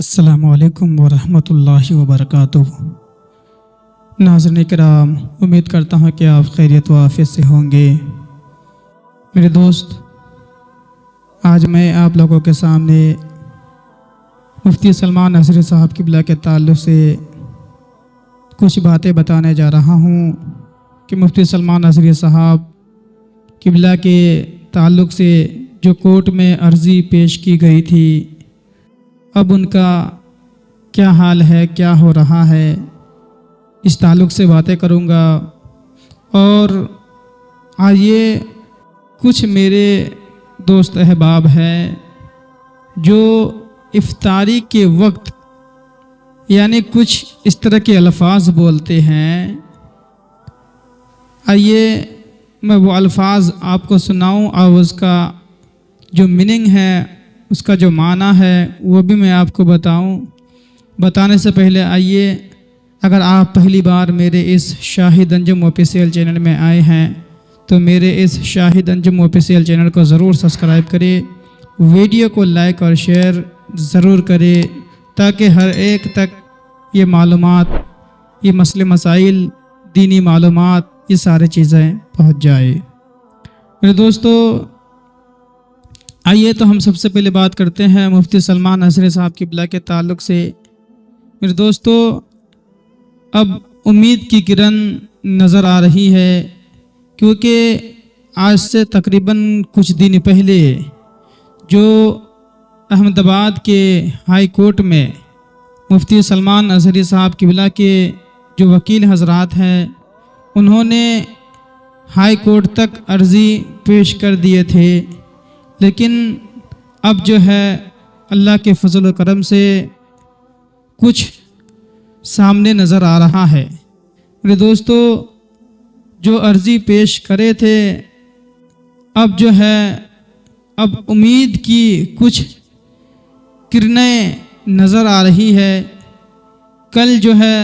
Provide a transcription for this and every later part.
अस्सलामु अलैकुम वरहमतुल्लाहि वबरकातुहू। नाज़रीन किराम, उम्मीद करता हूँ कि आप खैरियत व आफियत से होंगे। मेरे दोस्त, आज मैं आप लोगों के सामने मुफ्ती सलमान नसरी साहब क़िबला के ताल्लुक़ से कुछ बातें बताने जा रहा हूँ कि मुफ्ती सलमान नसरी साहब क़िबला के ताल्लुक़ से जो कोर्ट में अर्ज़ी पेश की गई थी, अब उनका क्या हाल है, क्या हो रहा है, इस ताल्लुक़ से बातें करूँगा। और आइए, कुछ मेरे दोस्त अहबाब हैं जो इफ्तारी के वक्त यानी कुछ इस तरह के अल्फाज बोलते हैं। आइए मैं वो अल्फाज आपको सुनाऊं और उसका जो मीनिंग है, उसका जो माना है, वो भी मैं आपको बताऊं। बताने से पहले आइए, अगर आप पहली बार मेरे इस शाहिद अंजुम ऑफिशियल चैनल में आए हैं तो मेरे इस शाहिद अंजुम ऑफिशियल चैनल को ज़रूर सब्सक्राइब करें, वीडियो को लाइक और शेयर ज़रूर करें ताकि हर एक तक ये मालूमात, ये मसले मसाइल, दीनी मालूमात, ये सारी चीज़ें पहुंच जाए। मेरे दोस्तों, आइए तो हम सबसे पहले बात करते हैं मुफ्ती सलमान नसरी साहब क़िबला के ताल्लुक़ से। मेरे दोस्तों, अब उम्मीद की किरण नज़र आ रही है, क्योंकि आज से तकरीबन कुछ दिन पहले जो अहमदाबाद के हाई कोर्ट में मुफ्ती सलमान नसरी साहब क़िबला के जो वकील हजरात हैं, उन्होंने हाई कोर्ट तक अर्ज़ी पेश कर दिए थे, लेकिन अब जो है अल्लाह के फजल व करम से कुछ सामने नज़र आ रहा है। मेरे दोस्तों, जो अर्ज़ी पेश करे थे, अब जो है अब उम्मीद की कुछ किरणें नज़र आ रही है। कल जो है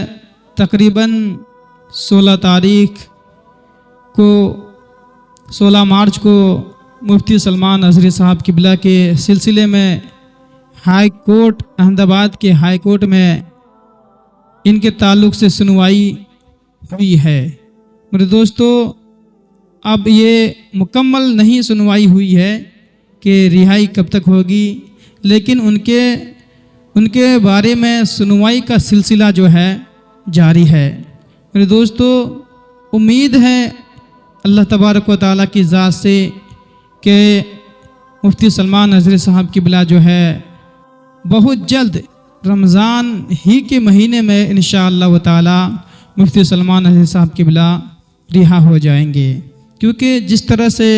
तकरीबन 16 मार्च को मुफ्ती सलमान नसरी साहब क़िबला के सिलसिले में हाई कोर्ट, अहमदाबाद के हाई कोर्ट में इनके ताल्लुक़ से सुनवाई हुई है। मेरे दोस्तों, अब ये मुकम्मल नहीं सुनवाई हुई है कि रिहाई कब तक होगी, लेकिन उनके बारे में सुनवाई का सिलसिला जो है जारी है। मेरे दोस्तों, उम्मीद है अल्लाह तबारक व तआला की ज़ात से कि मुफ्ती सलमान नसरी साहब क़िबला जो है बहुत जल्द रमज़ान ही के महीने में इंशाअल्लाह ताला मुफ्ती सलमान नसरी साहब क़िबला रिहा हो जाएंगे, क्योंकि जिस तरह से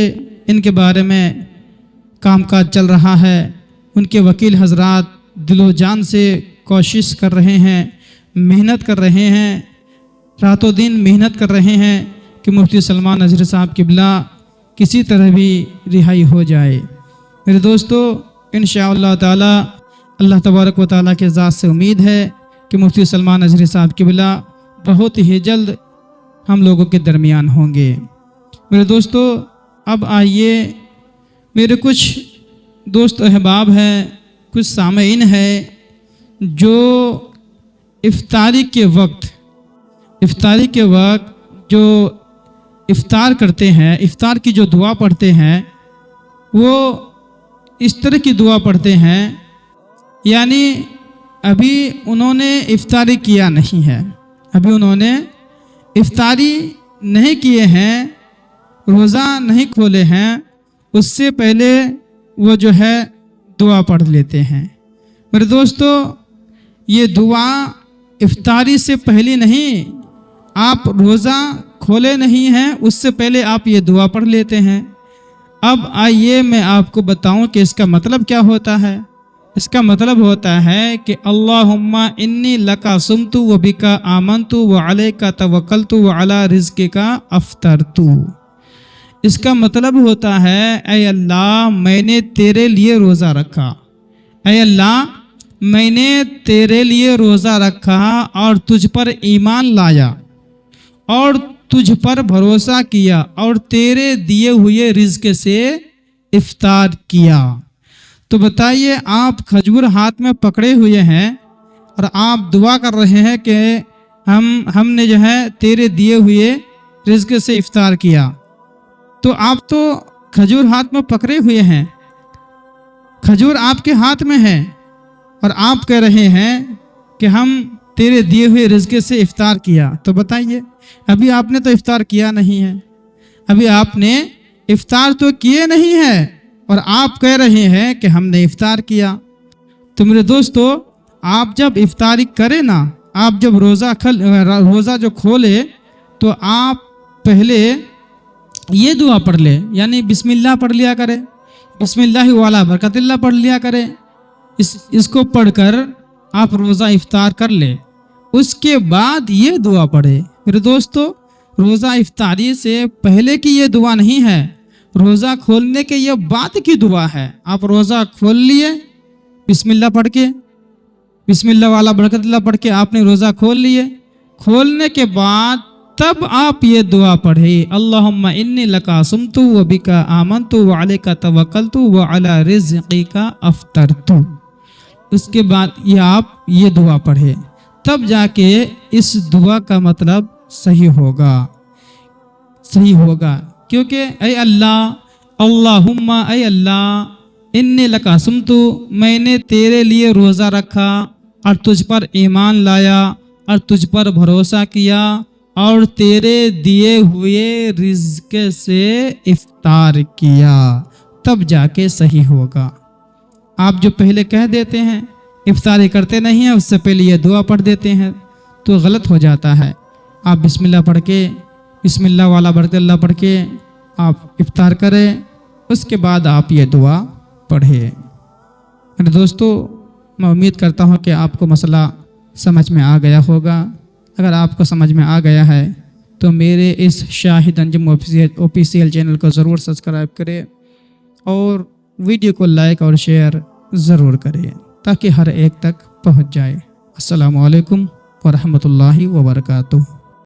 इनके बारे में कामकाज चल रहा है, उनके वकील हजरात दिलो जान से कोशिश कर रहे हैं, मेहनत कर रहे हैं, रातों दिन मेहनत कर रहे हैं कि मुफ्ती सलमान नसरी साहब क़िबला किसी तरह भी रिहाई हो जाए। मेरे दोस्तों, इंशाअल्लाह ताला अल्लाह तबारक व तआला के ज़ात से उम्मीद है कि मुफ्ती सलमान नसरी साहब क़िबला बहुत ही जल्द हम लोगों के दरमियान होंगे। मेरे दोस्तों, अब आइए, मेरे कुछ दोस्त अहबाब हैं, कुछ सामईन हैं जो इफ्तारी के वक्त जो इफ्तार करते हैं, इफ्तार की जो दुआ पढ़ते हैं, वो इस तरह की दुआ पढ़ते हैं यानी अभी उन्होंने इफ्तारी किया नहीं है, अभी उन्होंने इफ्तारी नहीं किए हैं, रोज़ा नहीं खोले हैं, उससे पहले वो जो है दुआ पढ़ लेते हैं। मेरे दोस्तों, ये दुआ इफ्तारी से पहले नहीं, आप रोज़ा खोले नहीं हैं उससे पहले आप ये दुआ पढ़ लेते हैं। अब आइए मैं आपको बताऊं कि इसका मतलब क्या होता है। इसका मतलब होता है कि अल्लाहुम्मा इन्नी लका सुमतु व बिका आमनतु व अलैका तवक्कलतु व अला रिज़्क़िका अफ़्तरतु। इसका मतलब होता है, ऐ अल्लाह, मैंने तेरे लिए रोज़ा रखा, ऐ अल्लाह, मैंने तेरे लिए रोज़ा रखा और तुझ पर ईमान लाया और तुझ पर भरोसा किया और तेरे दिए हुए रिज़्क़ से इफ्तार किया। تو بتائیے آپ کھجور ہاتھ میں پکڑے ہوئے ہیں اور آپ دعا کر رہے ہیں کہ ہم نے جو ہے تیرے دیے ہوئے رزق سے افطار کیا، تو آپ تو کھجور ہاتھ میں پکڑے ہوئے ہیں، کھجور آپ کے ہاتھ میں ہے اور آپ کہہ رہے ہیں کہ ہم تیرے دیے ہوئے رزق سے افطار کیا۔ تو بتائیے ابھی آپ نے تو افطار کیا نہیں ہے، ابھی آپ نے افطار تو کیے نہیں ہے اور آپ کہہ رہے ہیں کہ ہم نے افطار کیا۔ تو میرے دوستو، آپ جب افطاری کریں نا، آپ جب روزہ جو کھولے تو آپ پہلے یہ دعا پڑھ لے، یعنی بسم اللہ پڑھ لیا کرے، بسم اللہ والا برکت اللہ پڑھ لیا کرے، اس کو پڑھ کر آپ روزہ افطار کر لے، اس کے بعد یہ دعا پڑھے۔ میرے دوستو، روزہ افطاری سے پہلے کی یہ دعا نہیں ہے، روزہ کھولنے کے یہ بعد کی دعا ہے۔ آپ روزہ کھول لیے بسم اللہ پڑھ کے، بسم اللہ والا برکت اللہ پڑھ کے آپ نے روزہ کھول لیے، کھولنے کے بعد تب آپ یہ دعا پڑھے، اللہم انی لکا صمت و بکا آمنت و علیکا توکلت و علی رزقکا افطرت۔ اس کے بعد آپ یہ دعا پڑھے، تب جا کے اس دعا کا مطلب صحیح ہوگا، کیونکہ اے اللہ، اللہم اے اللہ، انی لکا صمت، میں نے تیرے لیے روزہ رکھا اور تجھ پر ایمان لایا اور تجھ پر بھروسہ کیا اور تیرے دیے ہوئے رزق سے افطار کیا، تب جا کے صحیح ہوگا۔ آپ جو پہلے کہہ دیتے ہیں، افطاری کرتے نہیں ہیں، اس سے پہلے یہ دعا پڑھ دیتے ہیں تو غلط ہو جاتا ہے۔ آپ بسم اللہ پڑھ کے، بسم اللہ والا برکت اللہ پڑھ کے آپ افطار کریں، اس کے بعد آپ یہ دعا پڑھیں۔ میرے دوستو، میں امید کرتا ہوں کہ آپ کو مسئلہ سمجھ میں آ گیا ہوگا۔ اگر آپ کو سمجھ میں آ گیا ہے تو میرے اس شاہد انجم آفیشیل چینل کو ضرور سبسکرائب کریں اور ویڈیو کو لائک اور شیئر ضرور کریں تاکہ ہر ایک تک پہنچ جائے۔ السلام علیکم ورحمۃ اللہ وبرکاتہ۔